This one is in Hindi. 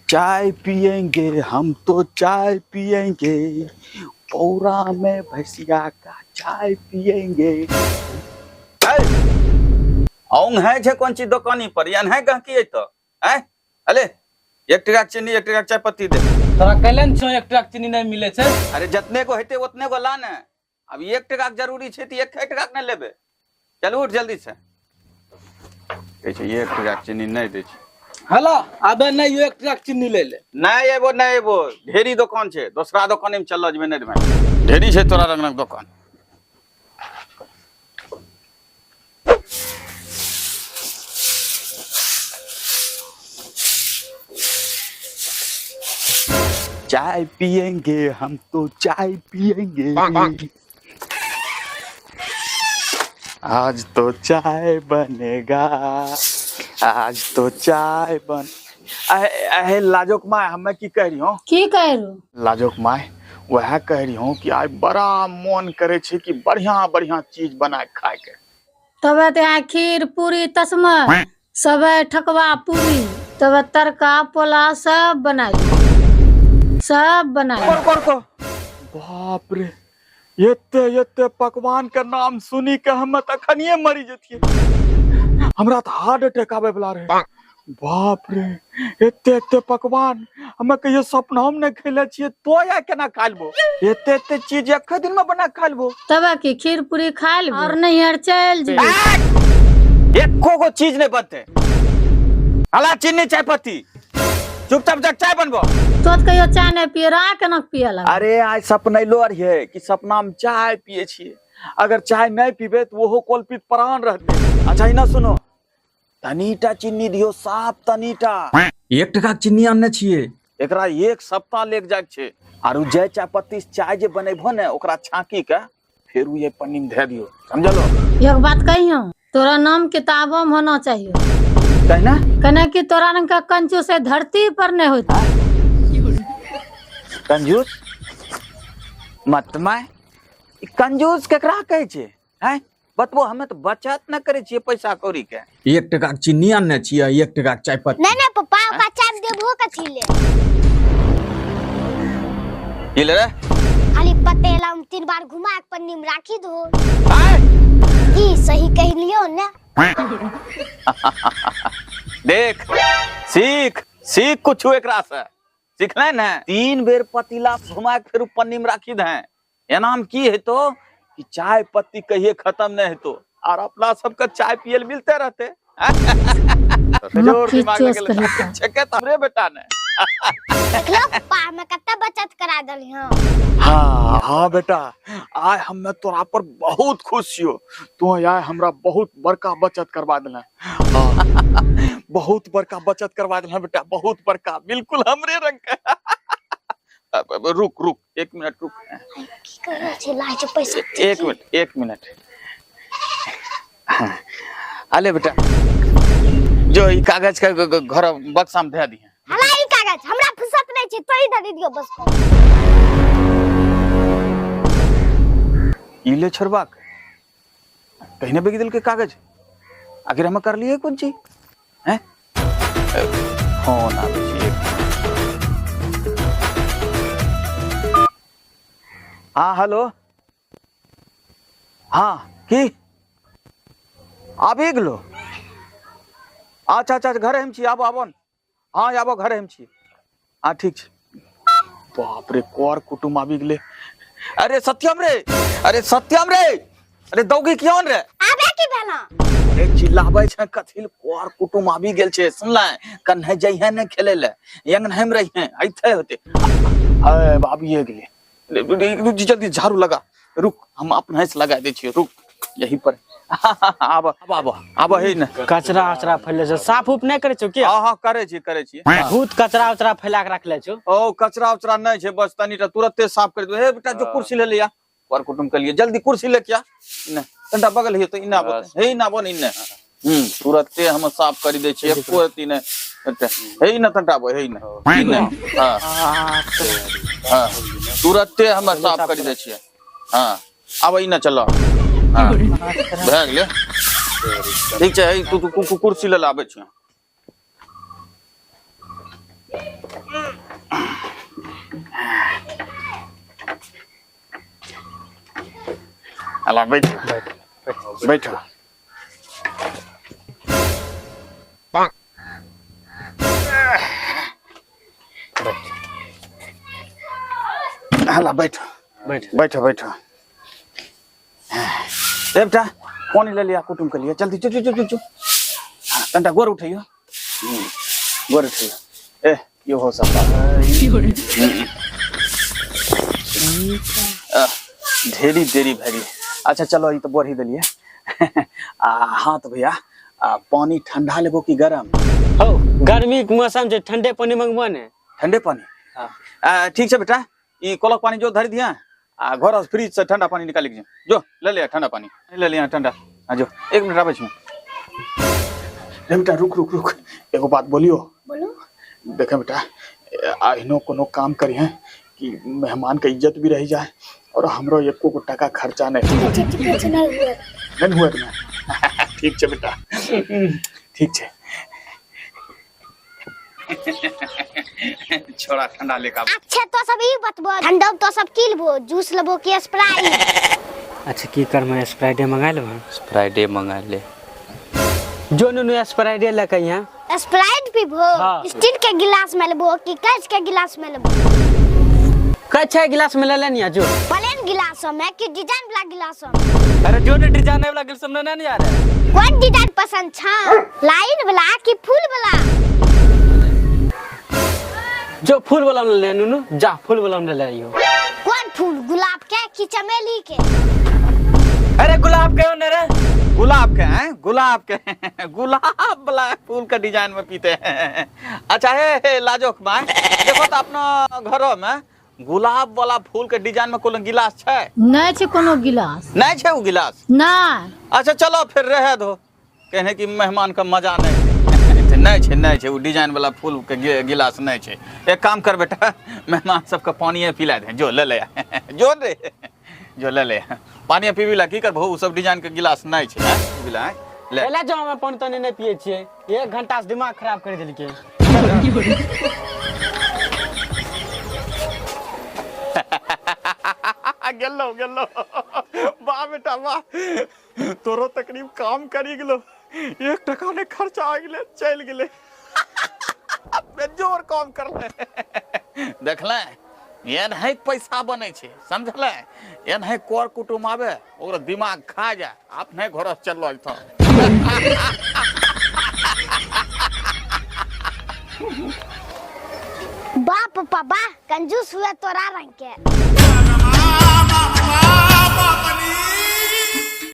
चाय पियेंगे हम तो चाय पियेंगे, पौरा में भैंसिया का चाय पियेंगे। औंग है छे कौन चीज दुकानी पर यान है गहकी तो हैं अले 1 टका चीनी 1 टका चाय पत्ती दे। तोरा कैलन छो 1 टका चीनी नहीं मिले छे। अरे जतने को हेते उतने को लाने। अब 1 टका जरूरी छे त 1 टका न लेबे। चल उठ जल्दी से। कहै छै 1 टका चीनी नहीं दे छै। हला आबे नहीं 1 टका चीनी ले ले। नहीं एबो ढेरी दुकान छे, दूसरा दुकान में चल जबे नहीं देबे। ढेरी छे तोरा रंगनक दुकान। चाय पियेंगे हम तो चाय पियेंगे, आज तो चाय बनेगा, आज तो चाय बन। अहे लाजोक माय हमें की कह रही हूँ की कह रही लाजोक माय वह कह रही हूँ कि आज बड़ा मन करे छे कि बढ़िया बढ़िया चीज बना खाए के। तब खीर पूरी तस्मा सब ठकवा पूरी तब तड़का पोला सब बनाई सब बनाई। बाप रे ये पकवान का नाम सुनी के हम तखनिए मरी जतिए। हमरा तो हार्ट अटैक आवे वाला रहे। बाप रे एते पकवान हम कहियो सपना में नहीं खेले छिए तो या केना खा लेबो। एते चीज एक दिन में बना खा लेबो। तब की खीर पूरी खा लेबो और नहीं हर चल जी। एको गो चीज नहीं बनते। हला चीनी चाय पत्ती चुपचाप जग चाय बनबो। तो कहियो चाय नहीं पिए रहा केना पिए लगा। अरे आज सपनैलो रहिए कि सपना में चाय पिए छिए, अगर चाय नहीं पीबे तो वो कल्पित प्राण रहते। अच्छा ही ना सुनो तनीटा चीनी दियो साफ तनीटा। 1 टका चीनी आनने छिए एकरा 1 सप्ताह लेक जाक छे। आरु जे चाय पत्ती चाय जे बनेबो ने ओकरा छाकी के फिर ये पन्नी में धे दियो समझलो। एक बात कहियो तोरा नाम किताबों में होना चाहिए कहना कहना कि तोरा रंग का कंजूस से धरती पर नहीं होता। कंजूस मत माय कंजूस केकरा कहे छे हैं बतबो। हमें तो बचत न करे छिए पैसा कौड़ी के। 1 टका चीनी आनने छिए 1 टका चाय पत्ती। नहीं पप्पा ओका चाय देबो कथि ले। ये ले रे खाली पतेला में 3 बार घुमा के पन्नी में राखी दो। की सही कह लियो ना। देख सीख कुछ एकरा से सीखले न। 3 बेर पतीला घुमा के फिर पन्नी में राखी दे। ये नाम की है तो कि चाय पत्ती कहिए खत्म नहीं है तो और अपना सबका चाय पियल मिलते रहते। जोर दिमाग लगे छके हमरे बेटा ने। देखलो पप्पा मैं कत्ता बचत करा दली हां। हाँ बेटा आय हमें तोरा पर बहुत खुश हो। तू आय हमरा बहुत बड़का बचत करवा देला। बहुत बड़का बचत करवा देला बेटा बहुत बड़का बिल्कुल हमरे रंग का। रुक 1 मिनट रुक। की करे छे लाज पैसा। 1 मिनट अले बेटा जो ई कागज का घर बक्सा में दे दी। हला ई कागज हमरा फुसत नहीं छे तोही दे दियो बस। इले छोड़बाक कहीं ने बेगी दिल के कागज आखिर हम कर लिए कौन चीज हैं। हो ना हाँ हेलो हाँ की आबि गेलो। अच्छा घर हम छी आबो हाँ आबो घर हम छी। हाँ ठीक छे। बाप रे कर कुटुम आबि गेले। अरे सत्यम रे अरे दौगी क्यों रे आबे की भेला। अरे चिल्लाबै छै कथिल कर कुटुम आबि गेल छे सुनले कन्हे जइहे ने खेले ले यंग हम रही हैं ऐथे होते। अरे आबिए गेले जल्दी झाड़ू लगा। रुक हम अपने से लगा दे छिए रुक यहीं पर। आब हे न कचरा फैले छ साफ उप नहीं करे छो की। हां करे छी बहुत कचरा फैला के रखले छो। ओ कचरा नहीं छे बस तनीटा तुरंते साफ कर दो। हे बेटा जो कुर्सी ले लिया पर कुटुम के लिए जल्दी कुर्सी ले क्या न तंडा बगल है तो इना बत हे ना बन इने तुरंते हम साफ कर दे छिए एको रती ने हे न तंडा बो हे न इने हां तुरंते हम साफ कर दे छिए। हां अब इना चलो हां भए गेले ठीक छै तू कुर्सी ले लाबे छ। अला बैठो बैठो। अला बैठो बैठो बैठो। ए बेटा पानी ले लिया कुटुम के लिए, जल्दी चो चो चो चो। तंटा गोर उठाइयो, गोर उठाइयो। ए यो हो सब ढेरी देरी भरी। अच्छा चलो ये तो बोर ही दिलिए। हाँ तो भैया पानी ठंडा लेबो कि गरम? हो गर्मी के मौसम छै, ठंडे पानी मंगबो ने। ठंडे पानी? हाँ ठीक है बेटा, ये कलक पानी जो धर दिया घर फ्रिज से ठंडा पानी निकाल लीजिए। जो ले लिया ठंडा पानी, ले लिया ठंडा। हाँ जो 1 मिनट आवे छी। बेटा रुक रुक रुक, एगो बात बोलियो। बोलो। देखे बेटा अहिनो कोनो काम करिए कि मेहमान के इज्जत भी रह जाए और हमरो एको को टका खर्चा नहीं हुए। ठीक है बेटा, ठीक है। छोड़ा ठंडा लेका। अच्छा तो सब ई बतबो, ठंडा तो सब की लेबो, जूस लेबो कि स्प्राइट? अच्छा की कर, मैं स्प्राइटे मंगा लेबो। स्प्राइटे मंगा ले। जो नुनु स्प्राइटे लेके यहाँ स्प्राइट पीबो? हाँ। स्टील के गिलास में लेबो कि कांच के गिलास में लेबो? कच्चा गिलास में ले लेनी जो प्लेन गिलास में कि डिजाइन वाला गिलास में? अरे जो ने डिजाइन वाला गिलास में नहीं आ रहा है। कौन डिजाइन पसंद छ, लाइन वाला कि फूल वाला? जो फूल वाला ले नुनु, जा फूल वाला ले लियो। कौन फूल, गुलाब के कि चमेली के? अरे गुलाब के होने रे। गुलाब के हैं, गुलाब के गुलाब वाला फूल का डिजाइन में पीते हैं। अच्छा है लाजोक माँ, देखो तो अपना घरों में गुलाब वाला फूल के डिजाइन में कोनो गिलास है? नहीं छे कोनो गिलास। नहीं है वो गिलास? नहीं। अच्छा चलो फिर रह दो, कहने की मेहमान का मजा नहीं। नहीं है वो डिजाइन वाला फूल के गिलास नहीं है। एक काम कर बेटा, मेहमान सबका पानी पिला दे। जो ले ले जो रे जो ले ले पानी पीबी ला की करबो, उ सब डिजाइन के गिलास नहीं है। पिला ले पहले जो हम पानी तो नहीं पिए छिए, 1 घंटा से दिमाग खराब कर देलके। गेलो गेलो वाह बेटा वाह, तोरो तकरीब काम करी गेलो। 1 टका ने खर्चा आ गेले, चल गेले। जोर काम कर ले। देखले ये नहीं पैसा बने छे, समझले? ये नहीं कोर कुटुम आवे और दिमाग खा जाए, आप नहीं घर चलो तो। बाप पापा कंजूस हुआ तोरा रंग के।